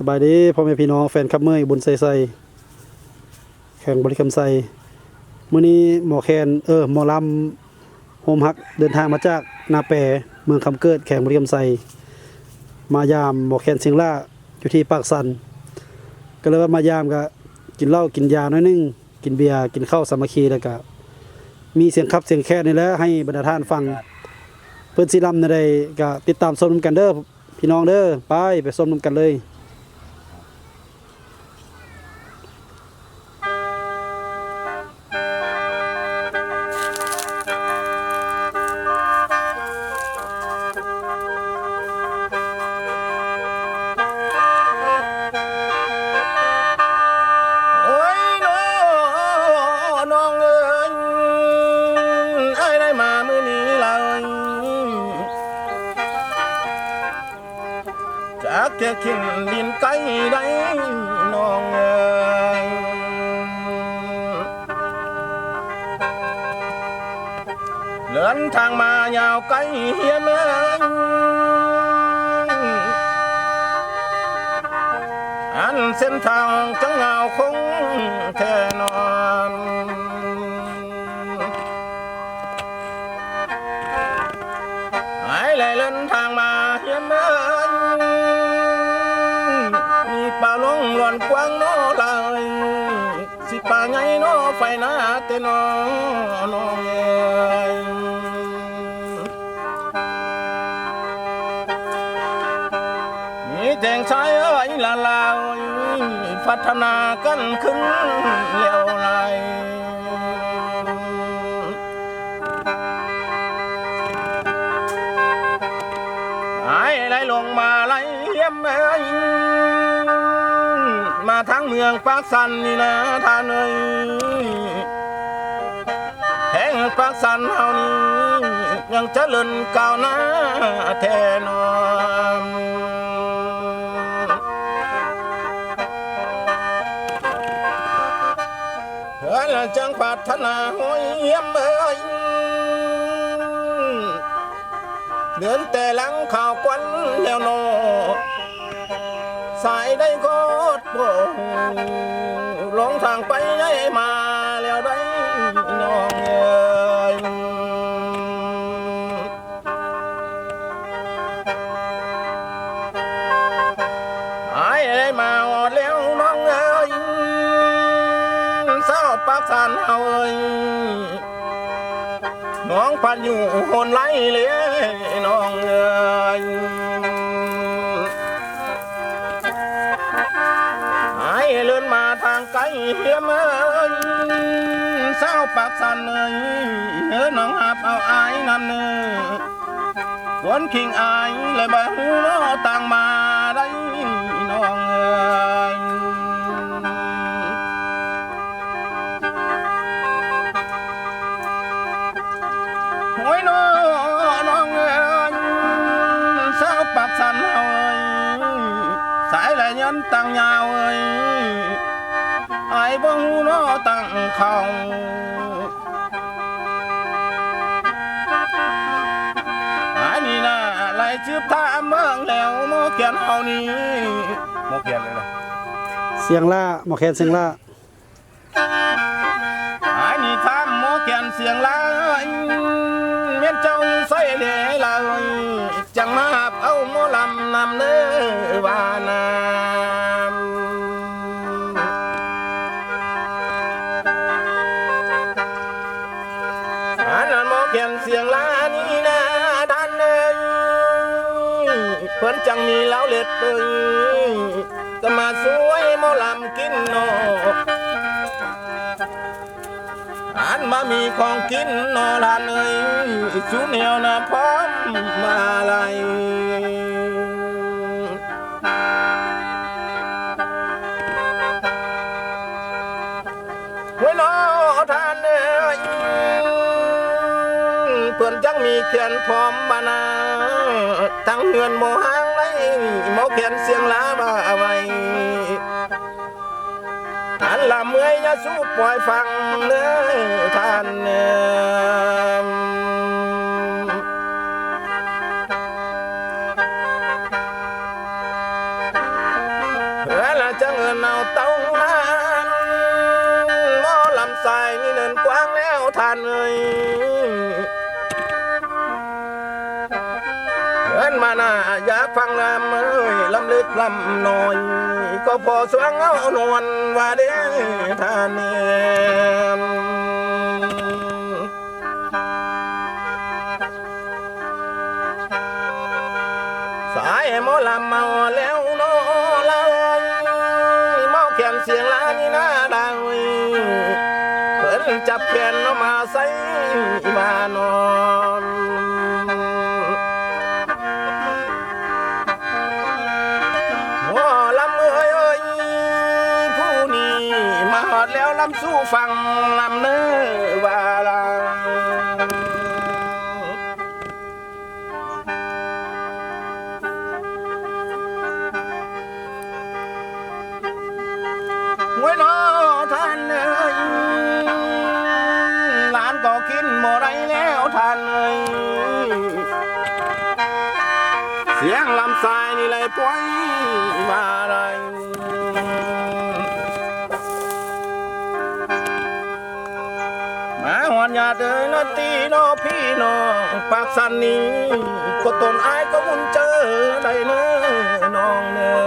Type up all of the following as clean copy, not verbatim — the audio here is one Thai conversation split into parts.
สบายดีพ่อแม่พี่น้องแฟนคลับเมย์บุญไซแข่งบริคำไซมื้อนี้หมอแคนหมอลำโฮมฮักเดินทางมาจากนาแปเมืองคำเกิดแข่งบริคำไซมายามหมอแคนเชียงล่าอยู่ที่ปากสันก็เลยว่ามายามก็กินเหล้ากินยาน้อยนึงกินเบียร์กินข้าวสามัคคีแล้วก็มีเสียงคับเสียงแค่นี่แหละให้บรรดาท่านฟังเพิ่นสิลำในใดก็ติดตามชมกันเด้อพี่น้องเด้อไปชมกันเลยจากเที่ยขินดินไกลได้น้องเอ๋ยเดินทางมายาวไกลเฮียนเอ๋ยอันเส้นทางจังเงาคงแท่นอนหายเลยเดินทางมาเฮียนเอ๋ยป่าลงหล่อนกว้างน้อลายสิป่าไงน้อไฟหน้าเตน้อน้องเอ๋ยมีแจงชายเอ๋ยละลายพัฒนากันขึ้นเลี้ยวไหลหายไหลลงมาไหลเยี่ยมเอ๋ยมาทั้งเมืองปากสันนี่นะท่านเอ๋ยแห่งปากสันเฮานี้ยังเจริญก้าวหน้าแท้นอนเฮ้ยจังพัฒนาห้อยเยี่ยมเอ๋ยเดินแต่หลังข่าวควันแล้วนอสายได้กอดโบลงทางไปได้มาแล้วได้น้องเอ๋ยหายได้มาอดแล้วน้องเอ๋ยเศร้าปากสันเฮาเอ๋ยน้องพันอยู่หนไหลเลยน้องเอ๋ยเลื่อนมาทางไกลเฮียมเอ้ยเศร้าปากสันเอ้ยน้องหับเอาอายนำเนื้อวนคิงอายเลยบ่หูน้อต่างมาได้น้องเอ้ยโอ้ยน้องเอ้ยเศร้าปากสันเอ้ยสายไหลยันตั้งยาวเอ้ยไอ้บ่หูน้อตั้งเขาไอ้นี่นะไหลชืบท่าเมืองแล้วหมอเขียนเฮานี่หมอเขียนเลยนะ เสียงล่าหมอแคนเสียงล่าไอ้นี่ทำหมอเขียนเสียงลายเมียนเจ้าอยู่ใส่เหล่ลายจังมาเอาหมอลำนำเนื้อวานาเขียนเสียงลานี่นะดันเลยเพิ่นจังมีเล้าเล็ดเลยก็มาสวยหมอลำกินนออันมามีของกินนอทานเอ้ยชูเหนียวนะพร้อมมาลายเฮ้ยนอทานเอ้ยเพื่อนจังมีเขียนพร้อมบานาทั้งเงินโมหางไรโมเขียนเสียงลาบ้าไว้อันละเมื่อยยาสู้ปล่อยฟังเนื้อท่าน เอาเต้านั้นหมอลำใส่นี่เนินกว้างแล้วท่านเอ้ยเอิ้นมาหน้าอยากฟังลำเอ้ยลำลึกลำน้อยก็พอสวงเอานวลว่าเด้ท่านเนี่ยสายหมอลำเมาแล้วโนลายเมาแขนเสียงลานี่น่าดังเพิ่นจับแขนเอามาใส่มานอนหมอลำเอ้ยเอ้ยผู้นี้มาหอดแล้วลำสู้ฟังลำเนื้อว่าลาไว้นอท่านเอ้ยหลานก็กินบ่ได้แล้วท่านเอ้ยเสียงลำสายนี่เลยปล่อยมาได้มาหอนญาติเอ้ยนตีน้อพี่น้องปากสันนี้ก็ตนอายก็มุนเจอได้เนื้อน้องเนื้อ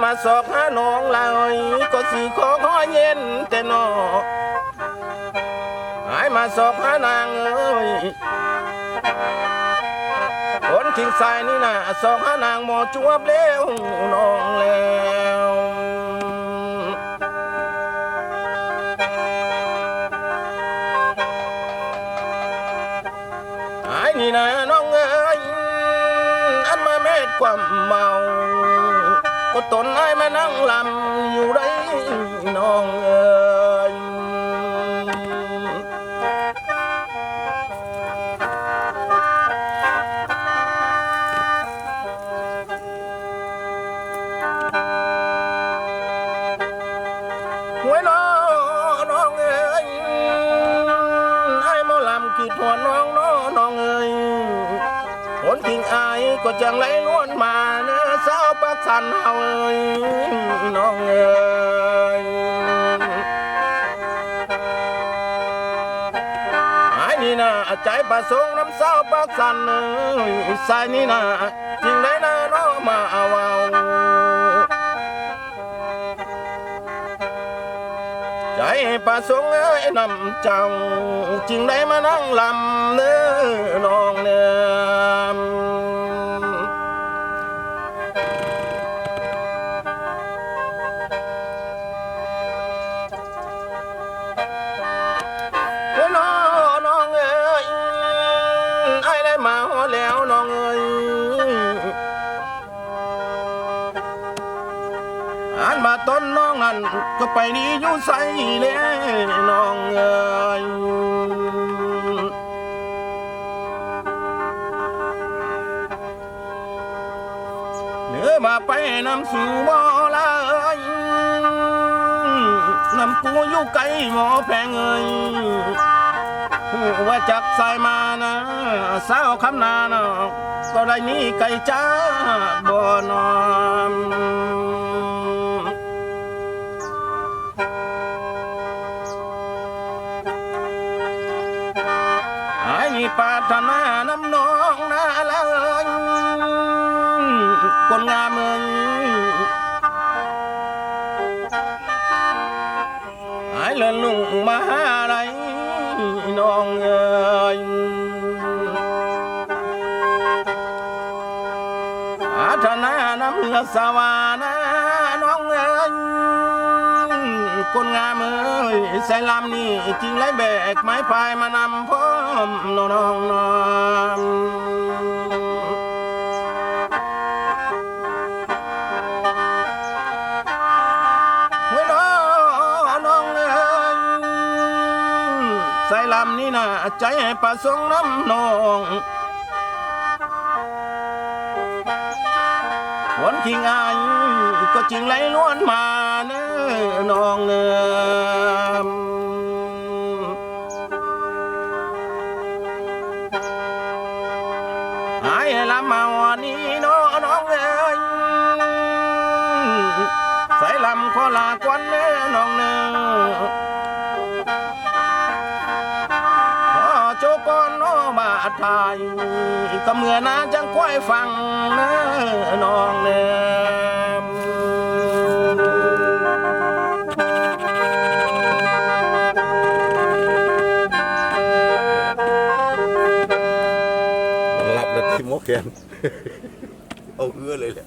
มาสอกหาน้องลอยก็สิขอเย็นแต่นอหายมาสอกหานางเอ้ยคนทิ้งสายนี่นะสอกหานางหมอจวบเล้วน้องแล้วหายนี่นะน้องเอ้ยอันมาเม็ดความเมาก็ตนไอ้มานั่งลำอยู่ได้น้องเอ๋ยหวยน้องเอ๋ยไอ้หมอลำคิดหัวน้องเอ๋ยคนทิ้งอายก็จังไหลล้วนมาเนื้อสาวปักสันเฮาเอ้ยน้องเอ้ยไอ้นี่นะใจประสงค์น้ำสาวปักสันเอ้ยสายนี่นะจริงได้นะน้องมาเอาใจประสงค์เอ้ยนำเจ้าจริงได้มานั่งลำเนื้อน้องเนื้อมาต้นน้องนั่นก็ไปดีอยู่ใส่เลยน้องเอ้ยเนื้อมาไปนำสู่บ่อละเอ้ยนำกูอยู่ไกลหมอแพงเอ้ยว่าจักสายมานะสาวคำนานะก็ได้นี่ไก่จ้าบ่อนอมปาถนาน้ำน้องนาเลยคนงามเอ้ยหายเลื่อนลุงมาหาอะไรน้องเอ้ยปาถนาน้ำเลือสวานาน้องเอ้ยคนงามเอ้ยใส่ลำนี่จริงไรแบกไม้พายมานำพร้อมน้องเฮ้ยน้องเอ้ยใส่ลำนี่นะใจประสงค์น้ำน้อง คนขี้งายก็จริงไหลล้วนมาเนื้อน้องเนื้อหายลำมาวันนี้น้องเอ้ยใส่ลำขอลาควันเนื้อน้องเนื้อโจกอนโนบาทายก็เมื่อนาจังควายฟังเนื้อน้องเนื้อ หลับเลยที่หมอแคน เอาเอื้อเลยแหละ